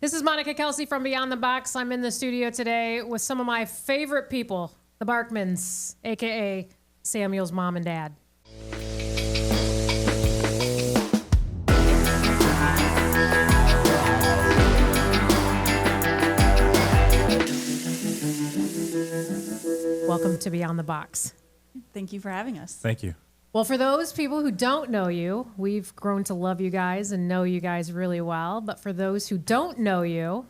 This is Monica Kelsey from Beyond the Box. I'm in the studio today with some of my favorite people, the Barkmans, a.k.a. Samuel's mom and dad. Welcome to Beyond the Box. Thank you for having us. Thank you. Well, for those people who don't know you, we've grown to love you guys and know you guys really well. But for those who don't know you,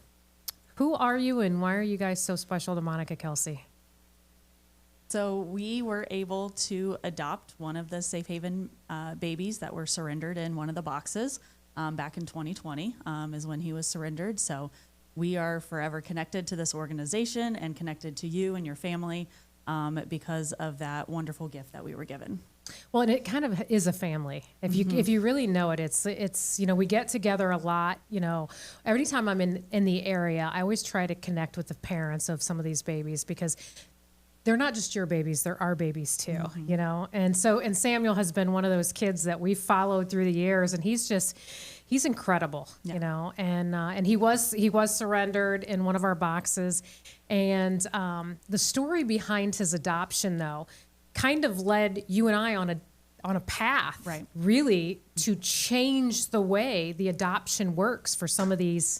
who are you and why are you guys so special to Monica Kelsey? So we were able to adopt one of the Safe Haven babies that were surrendered in one of the boxes back in 2020 is when he was surrendered. So we are forever connected to this organization and connected to you and your family because of that wonderful gift that we were given. Well, and it kind of is a family. If you really know it, it's we get together a lot. Every time I'm in the area, I always try to connect with the parents of some of these babies because they're not just your babies, they're our babies too, And Samuel has been one of those kids that we've followed through the years, and he's incredible, and he was surrendered in one of our boxes. And the story behind his adoption, though, kind of led you and I on a path, right, really to change the way the adoption works for some of these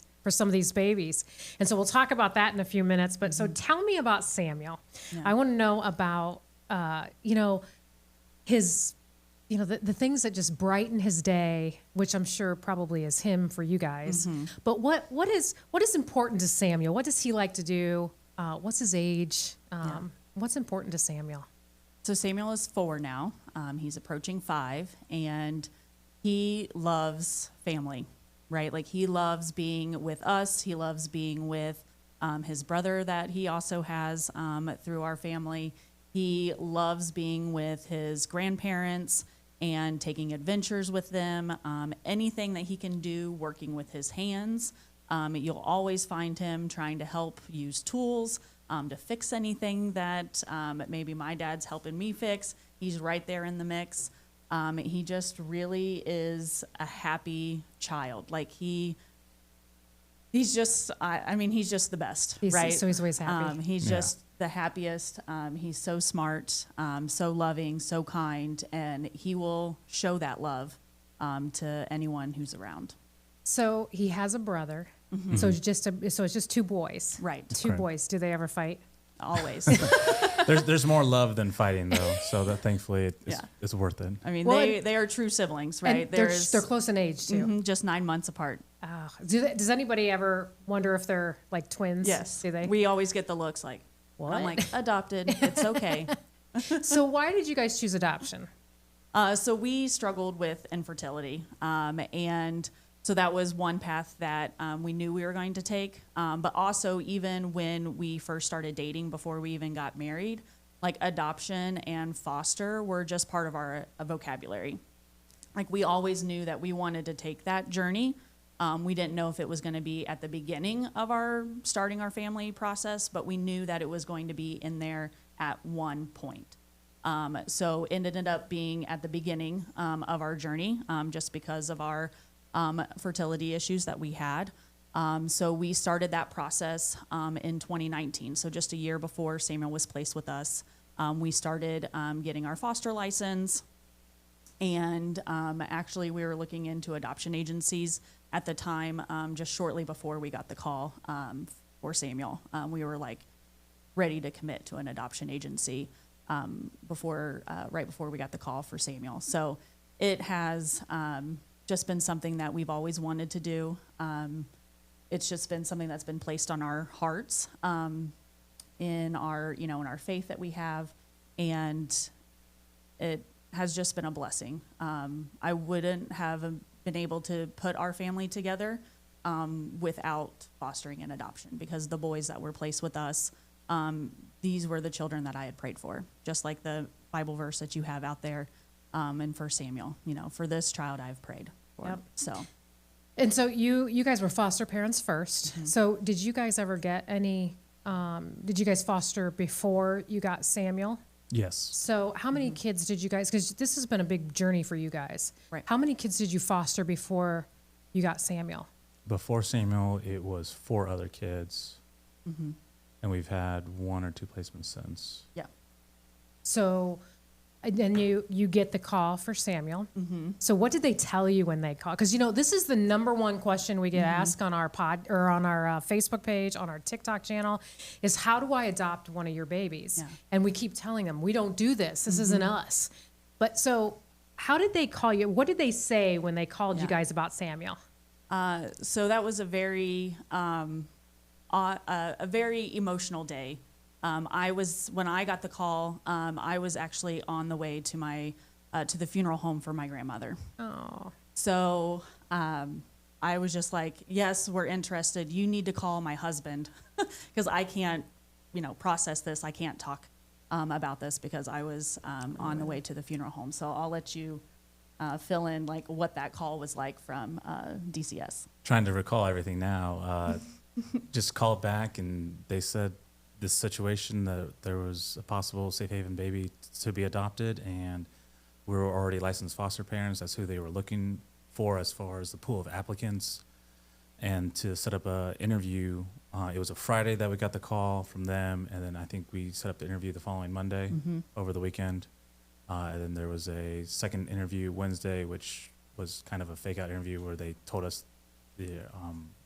babies. And so we'll talk about that in a few minutes. But so tell me about Samuel. Yeah. I want to know about his the things that just brighten his day, which I'm sure probably is him for you guys. But what is important to Samuel? What does he like to do? What's his age? What's important to Samuel? So Samuel is 4 now. He's approaching 5, and he loves family, right? Like he loves being with us. He loves being with his brother that he also has through our family. He loves being with his grandparents and taking adventures with them. Anything that he can do working with his hands. You'll always find him trying to help use tools to fix anything that maybe my dad's helping me fix. He's right there in the mix. He just really is a happy child. Like he's just the best, right? So he's always happy. He's just the happiest. He's so smart, so loving, so kind, and he will show that love to anyone who's around. So he has a brother. So it's just 2 boys. Right. 2 boys. Do they ever fight? Always. There's more love than fighting, though, so that thankfully it's worth it. I mean, they are true siblings, right? They're close in age, too. Just 9 months apart. Does anybody ever wonder if they're like twins? Yes. Do they? We always get the looks like, what? I'm like, adopted. It's okay. So why did you guys choose adoption? So we struggled with infertility, and so that was one path that we knew we were going to take. But also, even when we first started dating, before we even got married, like adoption and foster were just part of our vocabulary. Like we always knew that we wanted to take that journey. We didn't know if it was going to be at the beginning of our starting our family process, but we knew that it was going to be in there at one point. So it ended up being at the beginning of our journey, just because of our fertility issues that we had. So we started that process in 2019. So just a year before Samuel was placed with us, we started getting our foster license. And actually we were looking into adoption agencies at the time, just shortly before we got the call for Samuel. We were like ready to commit to an adoption agency right before we got the call for Samuel. So it has just been something that we've always wanted to do. It's just been something that's been placed on our hearts in our faith that we have, and it has just been a blessing. I wouldn't have been able to put our family together without fostering and adoption, because the boys that were placed with us, these were the children that I had prayed for, just like the Bible verse that you have out there in 1 Samuel. For this child I've prayed for. Yep. So. And so you guys were foster parents first. Mm-hmm. So did you guys ever get any, did you guys foster before you got Samuel? Yes. So how many kids did you guys, because this has been a big journey for you guys. Right. How many kids did you foster before you got Samuel? before Samuel, it was 4 other kids, and we've had 1 or 2 placements since. Yeah. So, and then you get the call for Samuel. So what did they tell you when they call? Because this is the number one question we get asked on our on our Facebook page, on our TikTok channel, is how do I adopt one of your babies? Yeah. And we keep telling them we don't do this. This isn't us. But so, how did they call you? What did they say when they called you guys about Samuel? So that was a very emotional day. When I got the call, I was actually on the way to my to the funeral home for my grandmother. Oh. So I was just like, yes, we're interested. You need to call my husband because I can't, process this. I can't talk about this because I was on the way to the funeral home. So I'll let you fill in like what that call was like from DCS. Trying to recall everything now. Just called back and they said this situation that there was a possible safe haven baby to be adopted, and we were already licensed foster parents. That's who they were looking for as far as the pool of applicants. And to set up an interview, it was a Friday that we got the call from them, and then I think we set up the interview the following Monday over the weekend. And then there was a second interview Wednesday, which was kind of a fake out interview where they told us the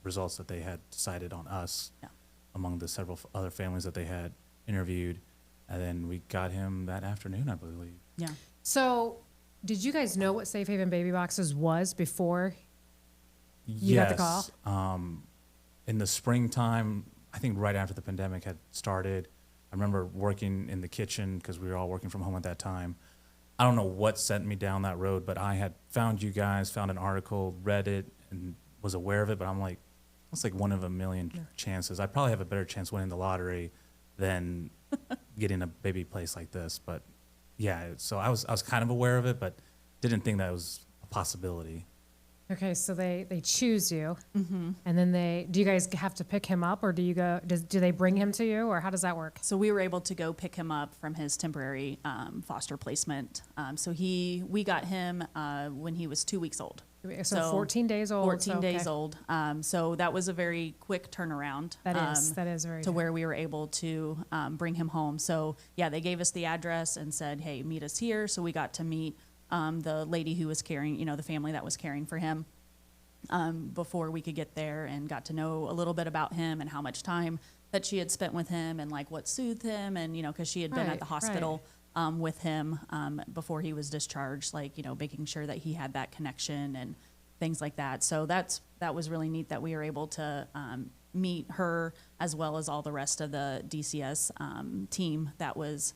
results that they had decided on us among the several other families that they had interviewed. And then we got him that afternoon, I believe. Yeah. So, did you guys know what Safe Haven Baby Boxes was before you got the call? In the springtime, I think right after the pandemic had started, I remember working in the kitchen because we were all working from home at that time. I don't know what sent me down that road, but I had found you guys, found an article, read it, and was aware of it. But I'm like, that's like 1 in a million chances. I probably have a better chance winning the lottery than getting a baby place like this. But yeah, so I was kind of aware of it, but didn't think that was a possibility. Okay, so they choose you, and then do you guys have to pick him up, or do they bring him to you, or how does that work? So we were able to go pick him up from his temporary foster placement. So we got him when he was 2 weeks old. So 14 days old. 14 days old. So that was a very quick turnaround. That is very to where we were able to bring him home. So yeah, they gave us the address and said, hey, meet us here. So we got to meet the lady who was caring, the family that was caring for him before we could get there, and got to know a little bit about him and how much time that she had spent with him and like what soothed him, and because she had been at the hospital with him before he was discharged, like making sure that he had that connection and things like that. So that was really neat that we were able to meet her as well as all the rest of the DCS team that was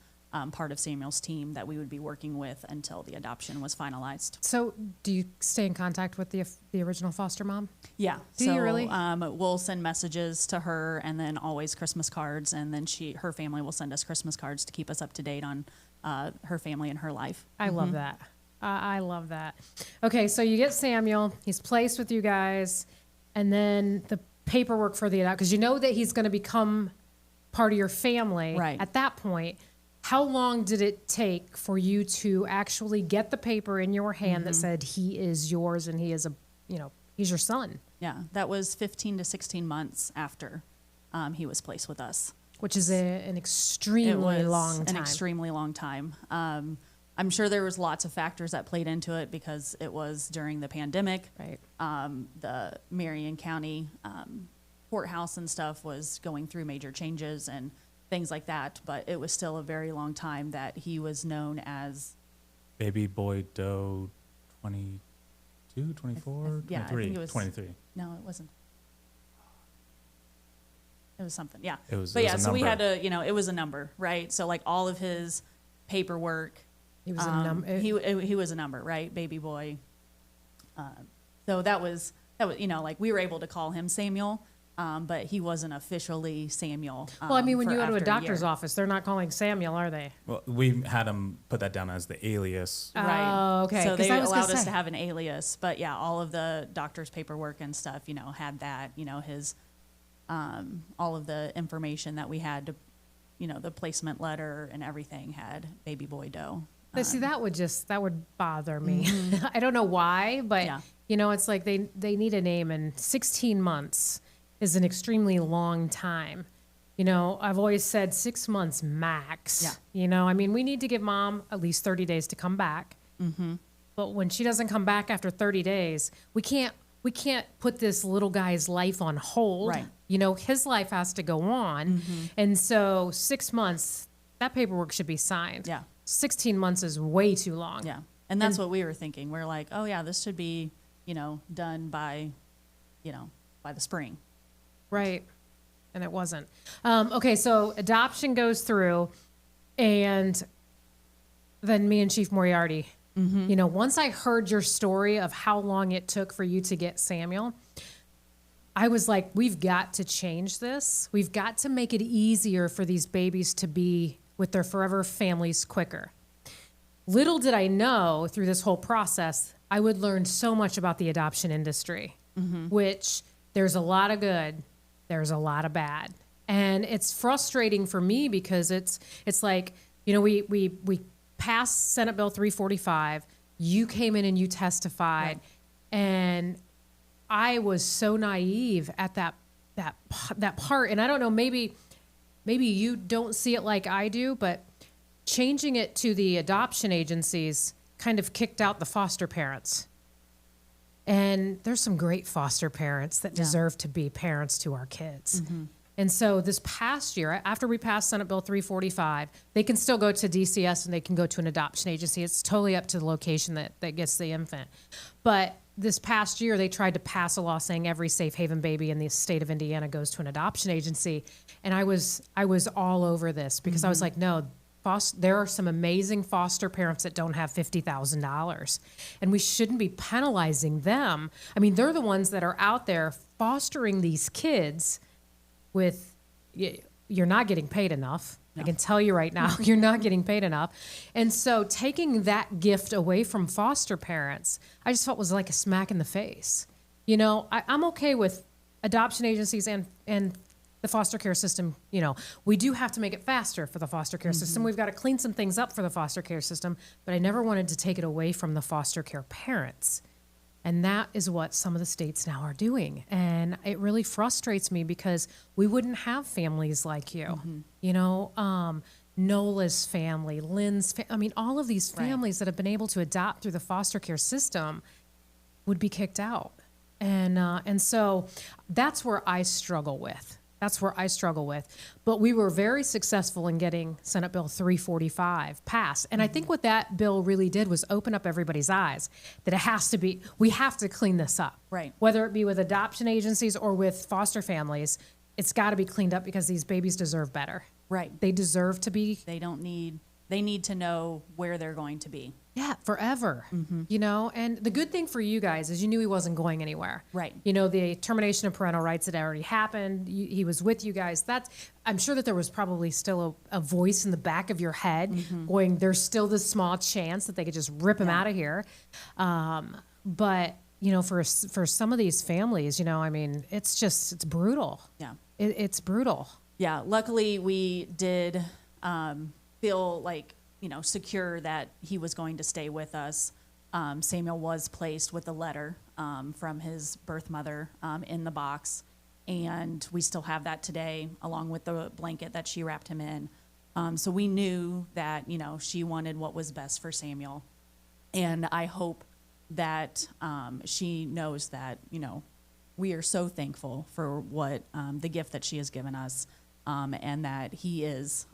part of Samuel's team that we would be working with until the adoption was finalized. So do you stay in contact with the original foster mom? Yeah. Do you really? We'll send messages to her, and then always Christmas cards, and then her family will send us Christmas cards to keep us up to date on her family and her life. I love that. I love that. Okay, so you get Samuel. He's placed with you guys, and then the paperwork for the adoption, because you know that he's going to become part of your family. Right. At that point, how long did it take for you to actually get the paper in your hand that said he is yours and he is he's your son? Yeah, that was 15 to 16 months after he was placed with us. Which is an extremely long time. An extremely long time. I'm sure there was lots of factors that played into it because it was during the pandemic. Right. The Marion County courthouse and stuff was going through major changes and things like that, but it was still a very long time that he was known as Baby Boy Doe 22, 24, yeah, 23, I think it was 23. No, it wasn't. It was something, yeah. It was so number. we had to, it was a number, right? So like all of his paperwork, He was a number. he was a number, right? Baby boy. So that was, like we were able to call him Samuel, but he wasn't officially Samuel. Well, I mean, when you go to a after doctor's year. office, they're not calling Samuel, are they? Well, we had him put that down as the alias. Right. Oh, okay. So 'Cause they I was gonna allowed us say- to have an alias, but yeah, all of the doctor's paperwork and stuff, had that, his, all of the information that we had to, the placement letter and everything had Baby Boy Doe. But see, that would bother me. I don't know why, but Yeah. You know, it's like they need a name, and 16 months is an extremely long time. You know, I've always said 6 months max. Yeah. You know, I mean, we need to give mom at least 30 days to come back. But when she doesn't come back after 30 days, we can't put this little guy's life on hold. Right. You know, his life has to go on. And so 6 months, that paperwork should be signed. Yeah. 16 months is way too long. Yeah. And that's what we were thinking. We're like, oh yeah, this should be, done by, by the spring. Right. And it wasn't. Okay, so adoption goes through, and then me and Chief Moriarty, you know, once I heard your story of how long it took for you to get Samuel, I was like, we've got to change this. We've got to make it easier for these babies to be with their forever families quicker. Little did I know through this whole process, I would learn so much about the adoption industry, which there's a lot of good, there's a lot of bad. And it's frustrating for me because it's like, you know, we passed Senate Bill 345. You came in and you testified, and I was so naive at that part. And I don't know, maybe you don't see it like I do, but changing it to the adoption agencies kind of kicked out the foster parents. And there's some great foster parents that deserve to be parents to our kids. And so this past year, after we passed Senate Bill 345, they can still go to DCS and they can go to an adoption agency. It's totally up to the location that gets the infant. But this past year, they tried to pass a law saying every safe haven baby in the state of Indiana goes to an adoption agency. And I was all over this because I was like, no, there are some amazing foster parents that don't have $50,000, and we shouldn't be penalizing them. I mean, they're the ones that are out there fostering these kids with, you're not getting paid enough. No. I can tell you right now, you're not getting paid enough. And so taking that gift away from foster parents, I just felt was like a smack in the face. You know, I'm okay with adoption agencies and the foster care system. You know, we do have to make it faster for the foster care system. We've got to clean some things up for the foster care system, but I never wanted to take it away from the foster care parents. And that is what some of the states now are doing. And it really frustrates me because we wouldn't have families like you. You know, Nola's family, Lynn's I mean, all of these families that have been able to adopt through the foster care system would be kicked out. And so that's where I struggle with. That's where I struggle with. But we were very successful in getting Senate Bill 345 passed. And I think what that bill really did was open up everybody's eyes that it has to be, we have to clean this up. Right. Whether it be with adoption agencies or with foster families, it's got to be cleaned up because these babies deserve better. Right. They deserve to be. They need to know where they're going to be. Yeah, forever. You know, and the good thing for you guys is you knew he wasn't going anywhere. Right. You know, the termination of parental rights had already happened. He was with you guys. I'm sure that there was probably still a voice in the back of your head going, there's still this small chance that they could just rip him out of here. But, you know, for some of these families, you know, I mean, it's brutal. Yeah. It's brutal. Yeah. Luckily, we did feel like, you know, secure that he was going to stay with us. Samuel was placed with a letter from his birth mother in the box, and we still have that today, along with the blanket that she wrapped him in. So we knew that, you know, she wanted what was best for Samuel, and I hope that she knows that, you know, we are so thankful for what the gift that she has given us. And that he is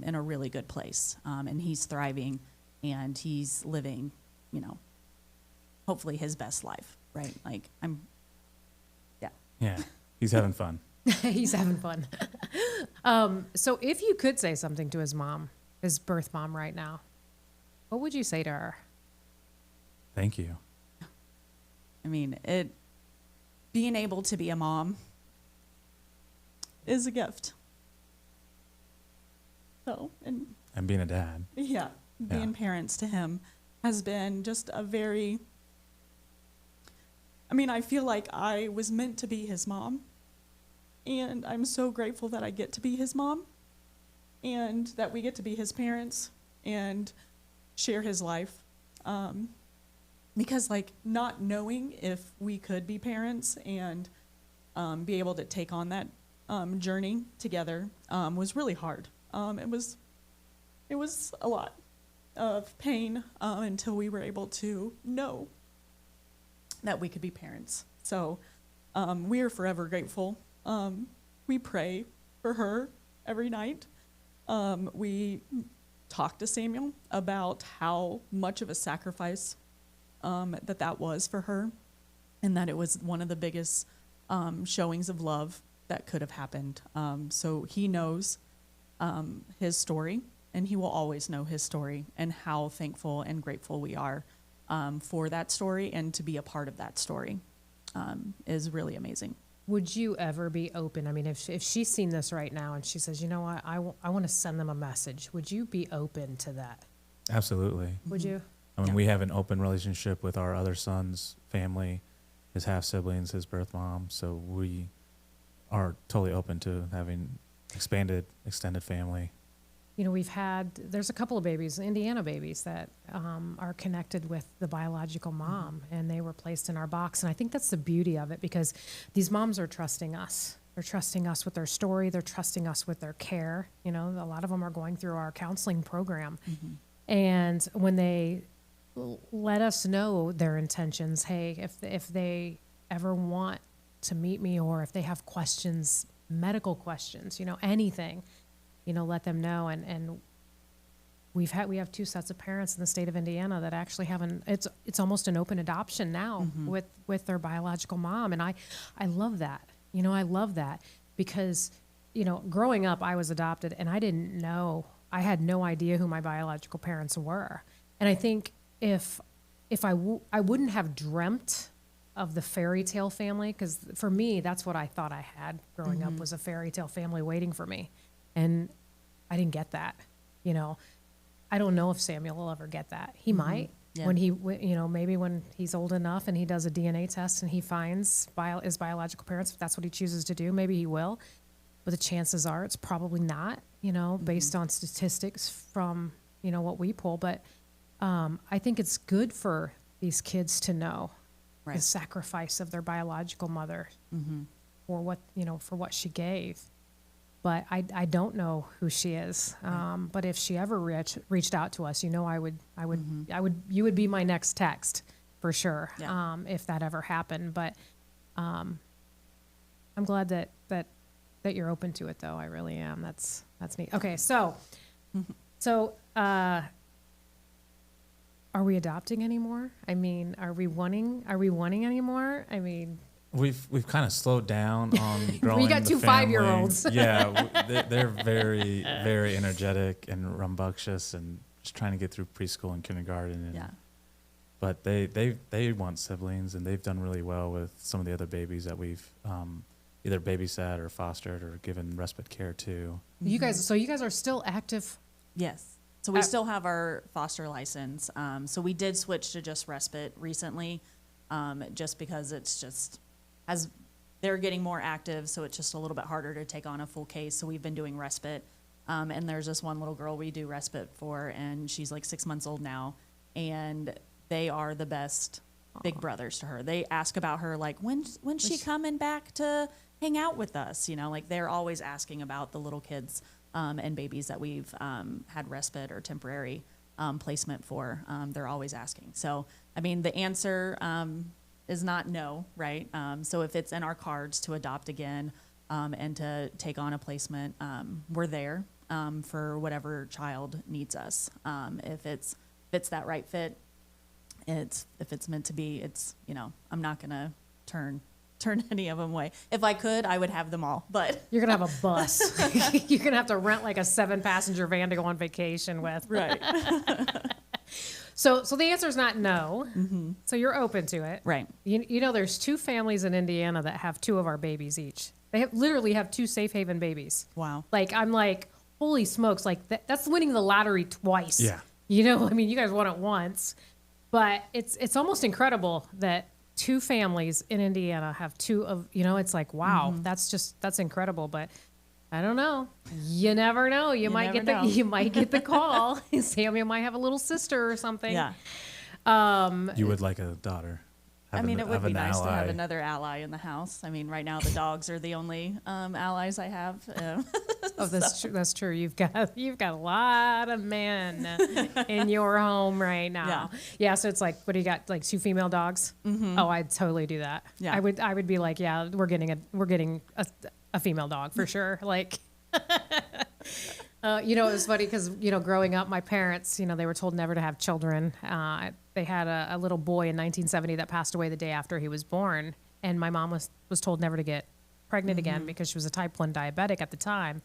in a really good place, and he's thriving, and he's living, you know, hopefully his best life, right? Like Yeah, he's having fun. He's having fun. So if you could say something to his mom, his birth mom right now, what would you say to her? Thank you. I mean, being able to be a mom is a gift. So, and being a dad. Yeah, being parents to him has been just a very, I mean, I feel like I was meant to be his mom, and I'm so grateful that I get to be his mom, and that we get to be his parents and share his life. You because like not knowing if we could be parents and be able to take on that journey together was really hard. It was a lot of pain until we were able to know that we could be parents. So we are forever grateful. We pray for her every night. We talk to Samuel about how much of a sacrifice that was for her, and that it was one of the biggest showings of love that could have happened. So he knows his story, and he will always know his story and how thankful and grateful we are for that story, and to be a part of that story is really amazing. Would you ever be open? I mean, if she's seen this right now and she says, you know what, I want to send them a message, would you be open to that? Absolutely. Would you? I mean, we have an open relationship with our other son's family, his half siblings, his birth mom. So we are totally open to having extended family. You know, there's a couple of babies, Indiana babies, that are connected with the biological mom, and they were placed in our box. And I think that's the beauty of it, because these moms are trusting us. They're trusting us with their story. They're trusting us with their care. You know, a lot of them are going through our counseling program. And when they let us know their intentions, hey, if they ever want to meet me, or if they have questions, medical questions, you know, anything, you know, let them know. And we have two sets of parents in the state of Indiana that actually have it's almost an open adoption now with their biological mom. And I love that. You know, I love that, because, you know, growing up, I was adopted, and I had no idea who my biological parents were. And I think if I wouldn't have dreamt of the fairy tale family, because for me, that's what I thought I had growing up, was a fairy tale family waiting for me. And I didn't get that. You know, I don't know if Samuel will ever get that. He might. Yeah. When you know, maybe when he's old enough and he does a DNA test and he finds his biological parents, if that's what he chooses to do, maybe he will. But the chances are it's probably not, you know, based on statistics from, you know, what we pull. But I think it's good for these kids to know the sacrifice of their biological mother for what she gave. But I don't know who she is. But if she ever reached out to us, you know, you would be my next text for sure. Yeah. If that ever happened. But I'm glad that you're open to it, though. I really am. That's neat. Okay, so are we adopting anymore? I mean, are we wanting anymore? I mean, We've kind of slowed down on growing. You got the two family. 5-year-olds. Yeah, they're very, very energetic and rambunctious, and just trying to get through preschool and kindergarten. And, but they want siblings, and they've done really well with some of the other babies that we've either babysat or fostered or given respite care to. You guys are still active? Yes. So we still have our foster license. So we did switch to just respite recently, just because it's just, as they're getting more active, so it's just a little bit harder to take on a full case. So we've been doing respite. And there's this one little girl we do respite for, and she's like 6 months old now. And they are the best big brothers to her. They ask about her, like, when's she coming back to hang out with us? You know, like, they're always asking about the little kids and babies that we've had respite or temporary placement for. They're always asking. So, I mean, the answer is not no, right? So if it's in our cards to adopt again and to take on a placement, we're there for whatever child needs us. If it's that right fit, if it's meant to be, it's, you know, I'm not going to turn any of them away. If I could, I would have them all, but You're going to have a bus. You're going to have to rent like a 7-passenger van to go on vacation with. right. So the answer is not no. So you're open to it. Right. You know, there's 2 families in Indiana that have 2 of our babies each. They literally have 2 safe haven babies. Wow. Like, I'm like, holy smokes, like that's winning the lottery twice. Yeah. You know, I mean, you guys won it once, but it's almost incredible that 2 families in Indiana have 2 of, you know, it's like, wow, that's incredible. But I don't know. You never know. You might get the call. Samuel might have a little sister or something. Yeah. You would like a daughter. I mean, it would have be an nice to have ally. another ally in the house. I mean, right now the dogs are the only allies I have. Oh, that's true. That's true. You've got a lot of men in your home right now. Yeah. So it's like, what do you got? Like 2 female dogs? Mm-hmm. Oh, I'd totally do that. Yeah. I would be like, yeah, we're getting a female dog for sure. Like, it was funny because, growing up, my parents, they were told never to have children. They had a little boy in 1970 that passed away the day after he was born. And my mom was told never to get pregnant again because she was a type 1 diabetic at the time.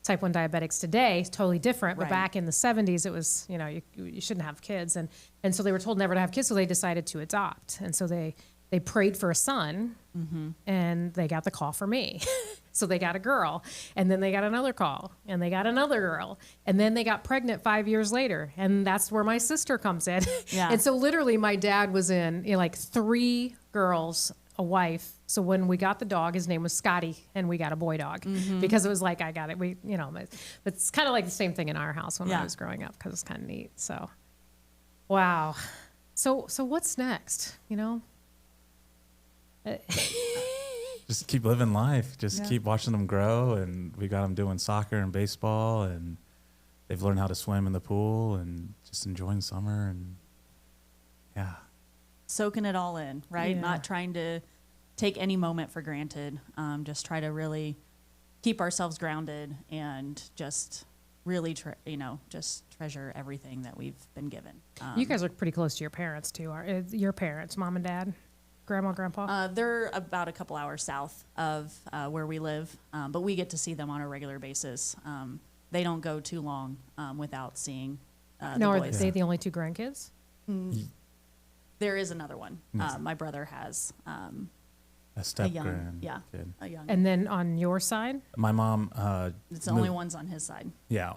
Type 1 diabetics today is totally different. But Right. back in the 70s, it was, you shouldn't have kids. And so they were told never to have kids. So they decided to adopt. And so they prayed for a son and they got the call for me. So they got a girl, and then they got another call, and they got another girl, and then they got pregnant 5 years later, and that's where my sister comes in. Yeah. And so literally my dad was in, like 3 girls, a wife. So when we got the dog, his name was Scotty, and we got a boy dog because it was like, I got it. But it's kind of like the same thing in our house when I was growing up because it's kind of neat. So, wow. So what's next? Just keep living life. Just keep watching them grow. And we got them doing soccer and baseball, and they've learned how to swim in the pool and just enjoying summer. And yeah. Soaking it all in, right? Yeah. Not trying to take any moment for granted. Just try to really keep ourselves grounded and just really, just treasure everything that we've been given. You guys are pretty close to your parents too. Your parents, mom and dad, grandma, grandpa? They're about a couple hours south of where we live, but we get to see them on a regular basis. They don't go too long without seeing the No, are boys. they the only 2 grandkids? There is another one. Yes. My brother has A step young- grand yeah. kid. a young. And then on your side? My mom, It's the only ones on his side.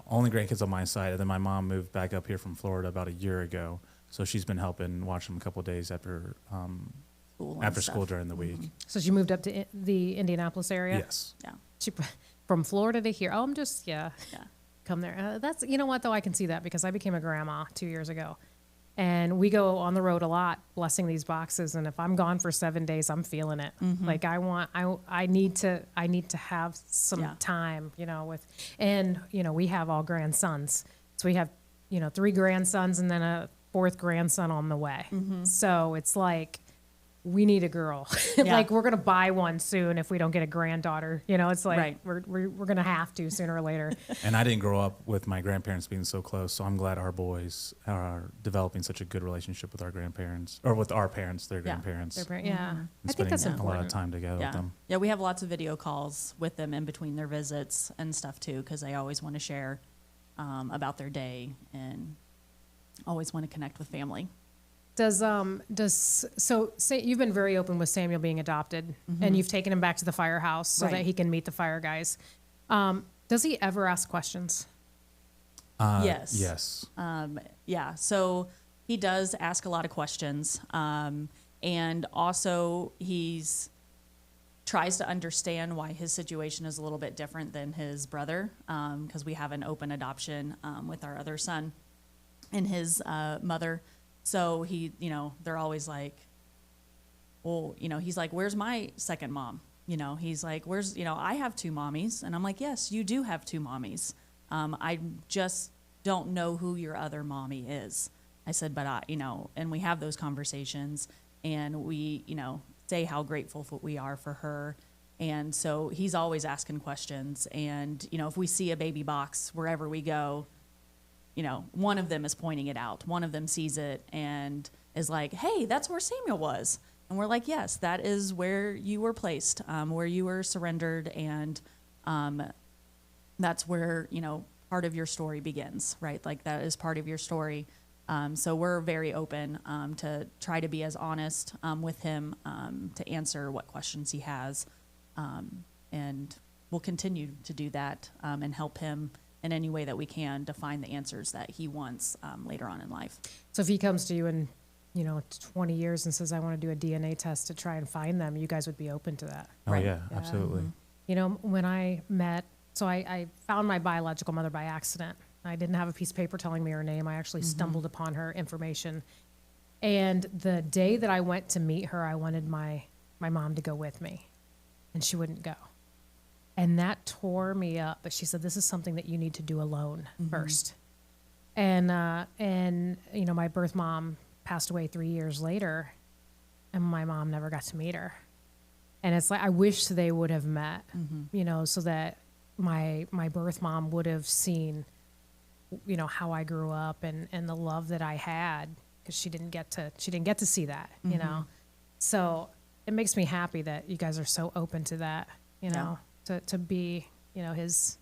only grandkids on my side. And then my mom moved back up here from Florida about a year ago. So she's been helping watch them a couple of days after School and after stuff. school during the week. So she moved up to the Indianapolis area? Yes. Yeah. She, from Florida to here. Oh, I'm just, Yeah. come there. That's, you know what, though, I can see that because I became a grandma 2 years ago. And we go on the road a lot, blessing these boxes. And if I'm gone for 7 days, I'm feeling it. Like I need to have some time, with, and, we have all grandsons. So we have, 3 grandsons and then a 4th grandson on the way. So it's like, we need a girl. Yeah. Like we're going to buy one soon if we don't get a granddaughter. It's like Right. we're going to have to sooner or later. And I didn't grow up with my grandparents being so close, so I'm glad our boys are developing such a good relationship with our grandparents, or with our parents, their grandparents, Their parent- yeah. and I think that's spending a lot of important. time together with Yeah. them. Yeah, we have lots of video calls with them in between their visits and stuff too, because they always want to share about their day and always want to connect with family. So say you've been very open with Samuel being adopted and you've taken him back to the firehouse so Right. that he can meet the fire guys. Does he ever ask questions? Yes. Yes. Yeah, so he does ask a lot of questions, and also tries to understand why his situation is a little bit different than his brother, because we have an open adoption with our other son and his mother. So they're always like, well, he's like, where's my second mom? He's like, I have 2 mommies. And I'm like, yes, you do have 2 mommies. I just don't know who your other mommy is. I said, but and we have those conversations and we, say how grateful we are for her. And so he's always asking questions. And, if we see a baby box wherever we go, one of them is pointing it out. One of them sees it and is like, hey, that's where Samuel was. And we're like, yes, that is where you were placed, where you were surrendered. And that's where, part of your story begins, right? Like that is part of your story. So we're very open to try to be as honest with him to answer what questions he has. And we'll continue to do that and help him in any way that we can to find the answers that he wants later on in life. So if he comes to you in 20 years and says, I want to do a DNA test to try and find them, you guys would be open to that? Oh Right. yeah, absolutely. When I met, so I found my biological mother by accident. I didn't have a piece of paper telling me her name. I actually stumbled upon her information. And the day that I went to meet her, I wanted my mom to go with me, and she wouldn't go. And that tore me up. But she said, "This is something that you need to do alone first." And you know, my birth mom passed away 3 years later, and my mom never got to meet her. And it's like, I wish they would have met, you know, so that my birth mom would have seen, you know, how I grew up and the love that I had, because she didn't get to see that, you know. So it makes me happy that you guys are so open to that, you know, to be, you know, his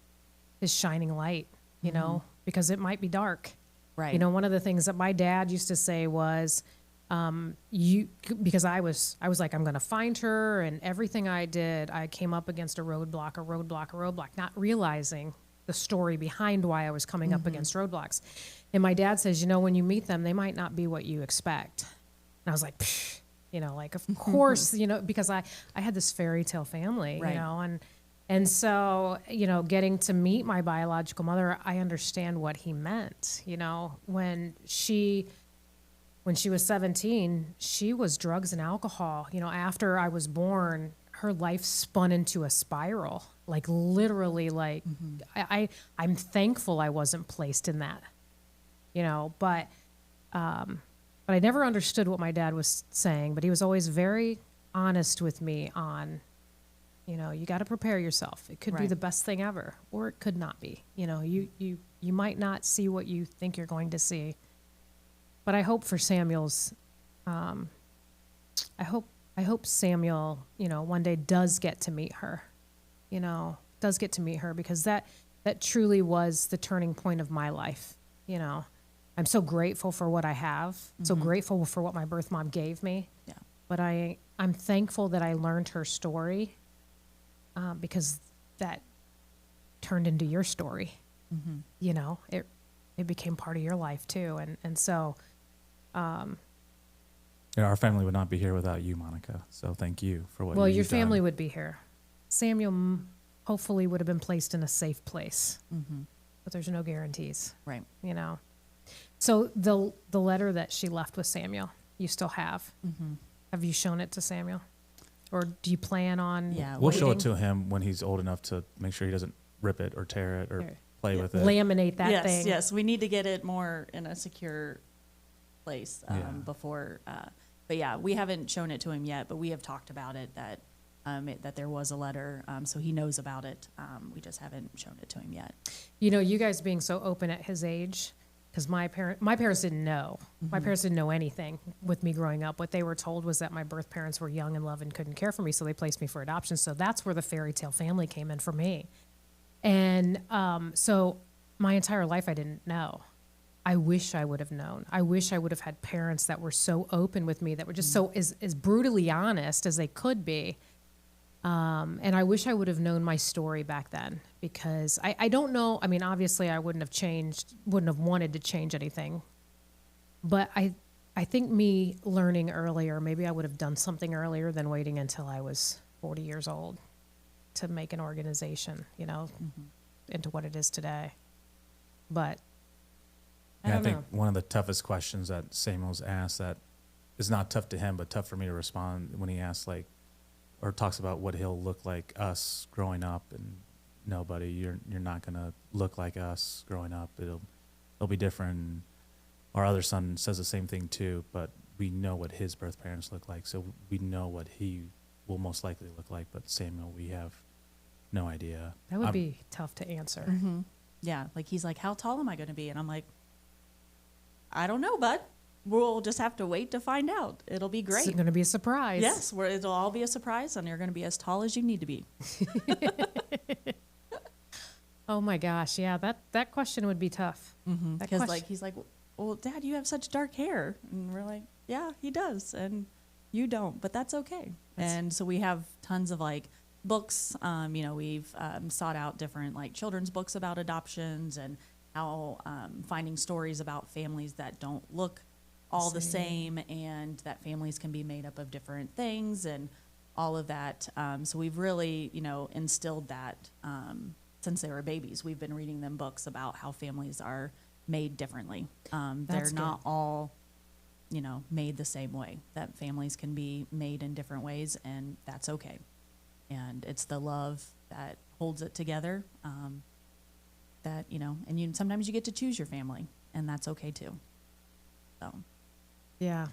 shining light, you know, because it might be dark. Right. You know, one of the things that my dad used to say was, because I was like, I'm going to find her, and everything I did, I came up against a roadblock, not realizing the story behind why I was coming up against roadblocks. And my dad says, you know, when you meet them, they might not be what you expect. And I was like, psh, you know, like, of course, you know, because I had this fairy tale family, Right. you know, and so, you know, getting to meet my biological mother, I understand what he meant. You know, when she was 17, she was drugs and alcohol. You know, after I was born, her life spun into a spiral, like literally, like I'm thankful I wasn't placed in that, you know, but I never understood what my dad was saying, but he was always very honest with me on, you know, you got to prepare yourself. It could be Right. the best thing ever, or it could not be. You know, you might not see what you think you're going to see. But I hope for Samuel's, I hope Samuel, you know, one day does get to meet her, you know, because that truly was the turning point of my life. You know, I'm so grateful for what I have, so grateful for what my birth mom gave me. Yeah. But I'm thankful that I learned her story, because that turned into your story. You know, it became part of your life too, and so. Yeah, our family would not be here without you, Monica. So thank you for what Well, you've your family done. would be here. Samuel hopefully would have been placed in a safe place, but there's no guarantees, Right. you know. So the letter that she left with Samuel, you still have. Have you shown it to Samuel, or do you plan on? Yeah, We'll show it waiting? to him when he's old enough to make sure he doesn't rip it or tear it or Here. play with it. Laminate that yes, thing. yes. We need to get it more in a secure place Yeah. before. But yeah, we haven't shown it to him yet, but we have talked about it, that that there was a letter, so he knows about it. We just haven't shown it to him yet. You know, you guys being so open at his age, because my parents didn't know. My parents didn't know anything with me growing up. What they were told was that my birth parents were young in love and couldn't care for me, so they placed me for adoption. So that's where the fairy tale family came in for me. And so my entire life I didn't know. I wish I would have known. I wish I would have had parents that were so open with me, that were just so as brutally honest as they could be. And I wish I would have known my story back then, because I don't know. I mean, obviously I wouldn't have wanted to change anything. But I think me learning earlier, maybe I would have done something earlier than waiting until I was 40 years old to make an organization, you know, into what it is today. But I Yeah, I don't think know. one of the toughest questions that Samuel's asked, that is not tough to him, but tough for me to respond, when he asks, like, or talks about what he'll look like us growing up, and no, buddy, you're not gonna look like us growing up. It'll be different. Our other son says the same thing too, but we know what his birth parents look like, so we know what he will most likely look like. But Samuel, we have no idea. That would be tough to answer. Yeah, like he's like, how tall am I going to be? And I'm like, I don't know, bud. We'll just have to wait to find out. It'll be great. It's going to be a surprise. Yes, it'll all be a surprise, and you're going to be as tall as you need to be. Oh my gosh, yeah, that question would be tough. That Because question- like he's like, well, Dad, you have such dark hair, and we're like, yeah, he does, and you don't, but that's okay. And so we have tons of like books. You know, we've sought out different like children's books about adoptions and how finding stories about families that don't look all the same, and that families can be made up of different things and all of that. So we've really, you know, instilled that since they were babies. We've been reading them books about how families are made differently. They're That's not all made the same way. That families can be made in different ways, and that's okay. And it's the love that holds it together. Sometimes you get to choose your family, and that's okay too. So, Yeah.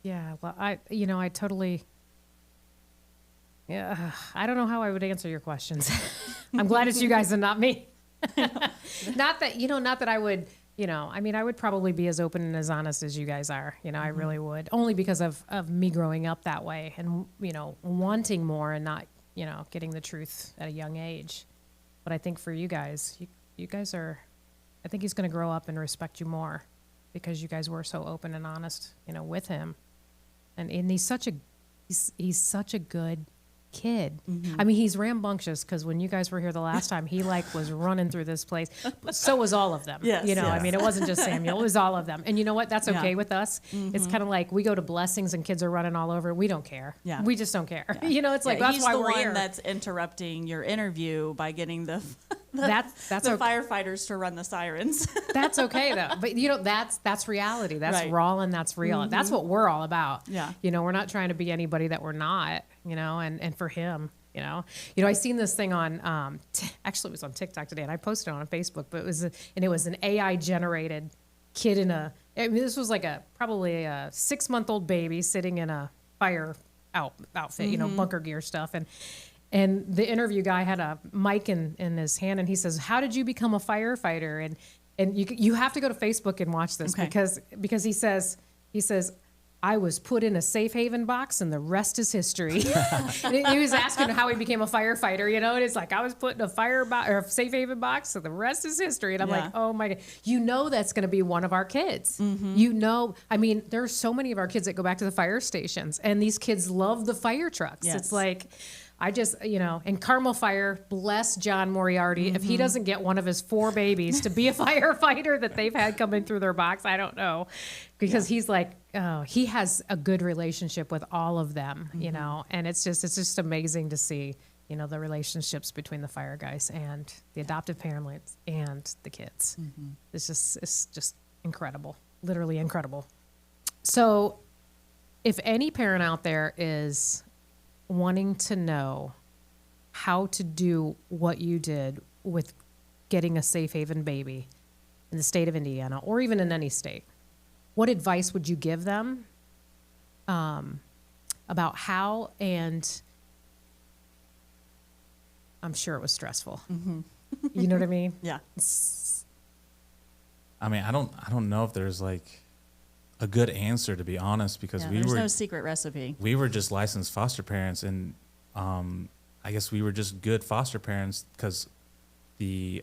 Yeah. Well, I totally, yeah, I don't know how I would answer your questions. I'm glad it's you guys and not me. Not that I would, I would probably be as open and as honest as you guys are. I really would, only because of me growing up that way and, wanting more and not, getting the truth at a young age. But I think for you guys, you guys are, I think he's going to grow up and respect you more because you guys were so open and honest, with him. And he's such a good kid. I mean, he's rambunctious because when you guys were here the last time, he was running through this place. But so was all of them. Yes, yes. I mean, it wasn't just Samuel, it was all of them. And you know what? That's okay Yeah. with us. It's kind of like we go to blessings and kids are running all over. We don't care. Yeah. We just don't care. Yeah. It's like, that's he's why the we're one here. that's interrupting your interview by getting the That's the okay. firefighters to run the sirens. That's okay though. But that's reality. That's Right. raw and that's real. That's what we're all about. Yeah. We're not trying to be anybody that we're not, and for him, I seen this thing on, actually it was on TikTok today and I posted it on Facebook, but it was an AI generated kid this was like probably a 6-month-old baby sitting in a fire outfit, bunker gear stuff. And the interview guy had a mic in his hand and he says, "How did you become a firefighter?" And you have to go to Facebook and watch this Okay. because he says, "I was put in a safe haven box and the rest is history." And he was asking how he became a firefighter, and it's like, I was put in a safe haven box, so the rest is history. And I'm Yeah. like, oh my God, that's going to be one of our kids. I mean, there's so many of our kids that go back to the fire stations and these kids love the fire trucks. Yes. It's like, I just, and Carmel Fire, bless John Moriarty. If he doesn't get one of his 4 babies to be a firefighter that they've had come in through their box, I don't know. Because he's like, he has a good relationship with all of them, and it's just amazing to see, the relationships between the fire guys and the adoptive parents and the kids. It's just incredible, literally incredible. So if any parent out there is wanting to know how to do what you did with getting a safe haven baby in the state of Indiana or even in any state, what advice would you give them about how? And I'm sure it was stressful. You know what I mean? Yeah. I mean, I don't know if there's like a good answer, to be honest, because There's no secret recipe. we were just licensed foster parents, and I guess we were just good foster parents because the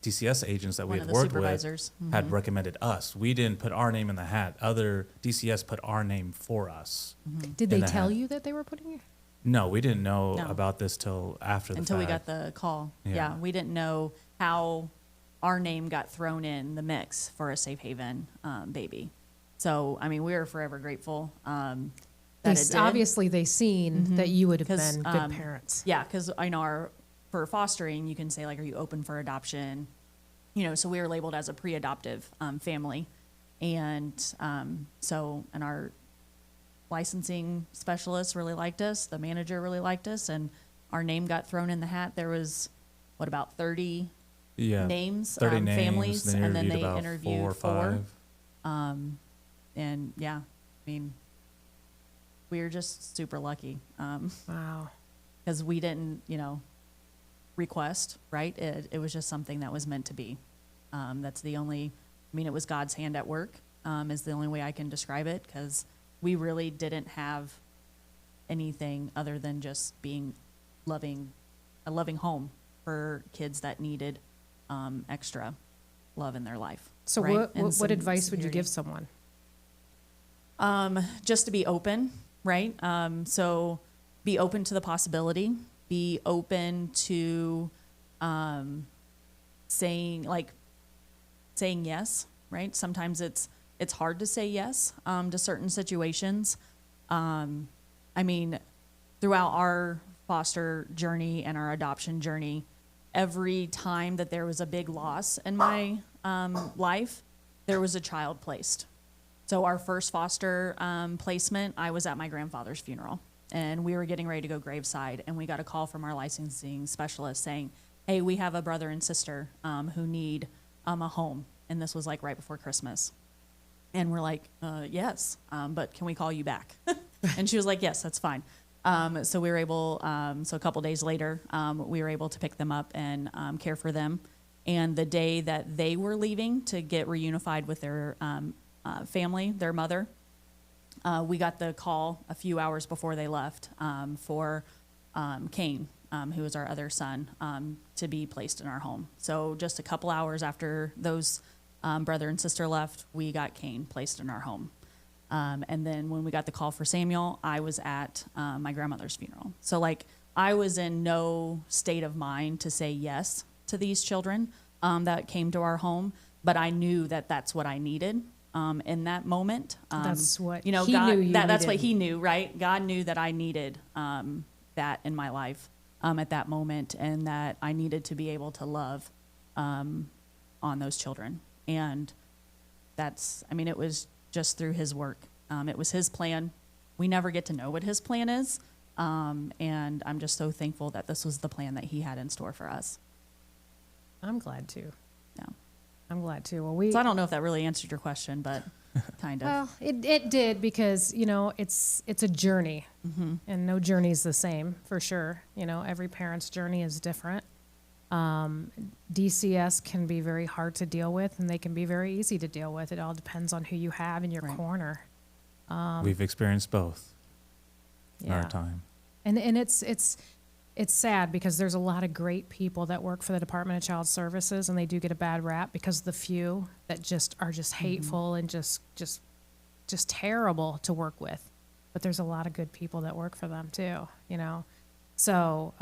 DCS agents that we One had of the worked supervisors. with had recommended us. We didn't put our name in the hat. Other DCS put our name for us. Did in they the tell hat. you that they were putting you? No, we didn't know No. about this till after the Until we fact. got the call. Yeah. Yeah, we didn't know how our name got thrown in the mix for a safe haven baby. So, I mean, we are forever grateful that it did. Obviously, they seen that you would have 'Cause, been good parents. Yeah, because I know for fostering, you can say, like, are you open for adoption? So we were labeled as a pre-adoptive family. And and our licensing specialist really liked us. The manager really liked us. And our name got thrown in the hat. There was, about 30 names, 30 names, families, they and then they about interviewed 4 or 5. And yeah, I mean, we were just super lucky Wow. because we didn't, request, right? It was just something that was meant to be. That's the only, it was God's hand at work is the only way I can describe it, because we really didn't have anything other than just being a loving home for kids that needed extra love in their life. So right? And what some advice would you security. give someone? Just to be open, right? So be open to the possibility. Be open to saying yes, right? Sometimes it's hard to say yes to certain situations. Throughout our foster journey and our adoption journey, every time that there was a big loss in my life, there was a child placed. So our first foster placement, I was at my grandfather's funeral, and we were getting ready to go graveside, and we got a call from our licensing specialist saying, hey, we have a brother and sister who need a home. And this was like right before Christmas. And we're like, yes, but can we call you back? And she was like, yes, that's fine. So we were able, so a couple days later, we were able to pick them up and care for them. And the day that they were leaving to get reunified with their family, their mother, we got the call a few hours before they left for Kane, who was our other son, to be placed in our home. So just a couple hours after those brother and sister left, we got Kane placed in our home. And then when we got the call for Samuel, I was at my grandmother's funeral. So like I was in no state of mind to say yes to these children that came to our home, but I knew that that's what I needed in that moment. That's what you know. he God, knew you that's needed. what he knew, right? God knew that I needed that in my life at that moment, and that I needed to be able to love on those children. And that's, I mean, it was just through his work. It was his plan. We never get to know what his plan is. And I'm just so thankful that this was the plan that he had in store for us. I'm glad to. Yeah. I'm glad to. Well, So I don't know if that really answered your question, but kind of. Well, it did, because, you know, it's a journey, and no journey is the same, for sure. You know, every parent's journey is different. DCS can be very hard to deal with, and they can be very easy to deal with. It all depends on who you have in your Right. corner. We've experienced both in Yeah. our time. And it's sad, because there's a lot of great people that work for the Department of Child Services, and they do get a bad rap because the few that just are just hateful and just terrible to work with. But there's a lot of good people that work for them too, you know. So,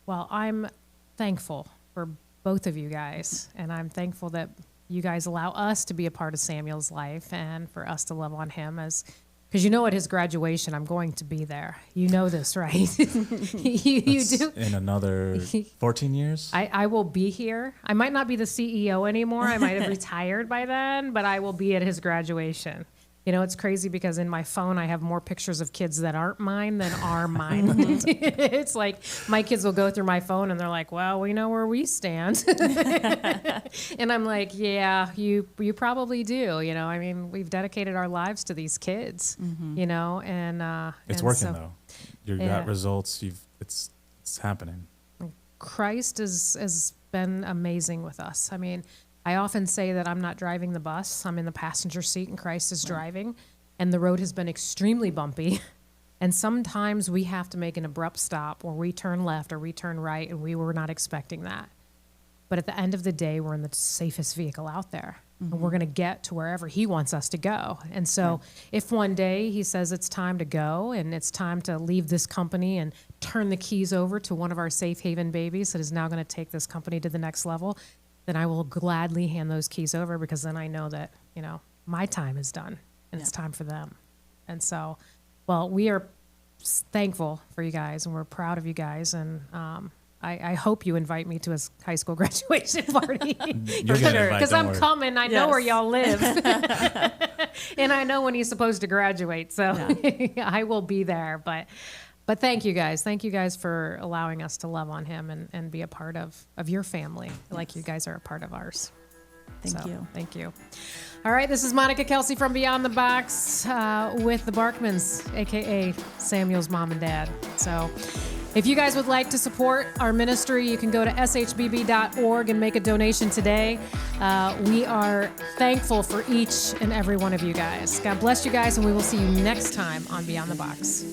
well, I'm thankful for both of you guys, and I'm thankful that you guys allow us to be a part of Samuel's life and for us to love on him, as because you know at his graduation I'm going to be there. You know this, right? you That's do. in another 14 years? I will be here. I might not be the CEO anymore. I might have retired by then, but I will be at his graduation. You know, it's crazy because in my phone I have more pictures of kids that aren't mine than are mine. It's like my kids will go through my phone and they're like, well, we know where we stand. And I'm like, yeah, you probably do. You know, I mean, we've dedicated our lives to these kids, you know, and It's and working, so though. You yeah. got results. It's happening. Christ has been amazing with us. I mean, I often say that I'm not driving the bus. I'm in the passenger seat and Christ is driving. And the road has been extremely bumpy. And sometimes we have to make an abrupt stop, or we turn left or we turn right, and we were not expecting that. But at the end of the day, we're in the safest vehicle out there. And we're going to get to wherever he wants us to go. And so if one day he says it's time to go and it's time to leave this company and turn the keys over to one of our safe haven babies that is now going to take this company to the next level, then I will gladly hand those keys over, because then I know that, you know, my time is done and it's time for them. And so, well, we are thankful for you guys, and we're proud of you guys. And I hope you invite me to his high school graduation party. You'll get an invite, Because don't I'm worry. coming. I know Yes. where y'all live. And I know when he's supposed to graduate. So I will be there. But thank you guys. Thank you guys for allowing us to love on him and be a part of your family, like you guys are a part of ours. Thank you. Thank you. All right, this is Monica Kelsey from Beyond the Box with the Barkmans, a.k.a. Samuel's mom and dad. So if you guys would like to support our ministry, you can go to shbb.org and make a donation today. We are thankful for each and every one of you guys. God bless you guys, and we will see you next time on Beyond the Box.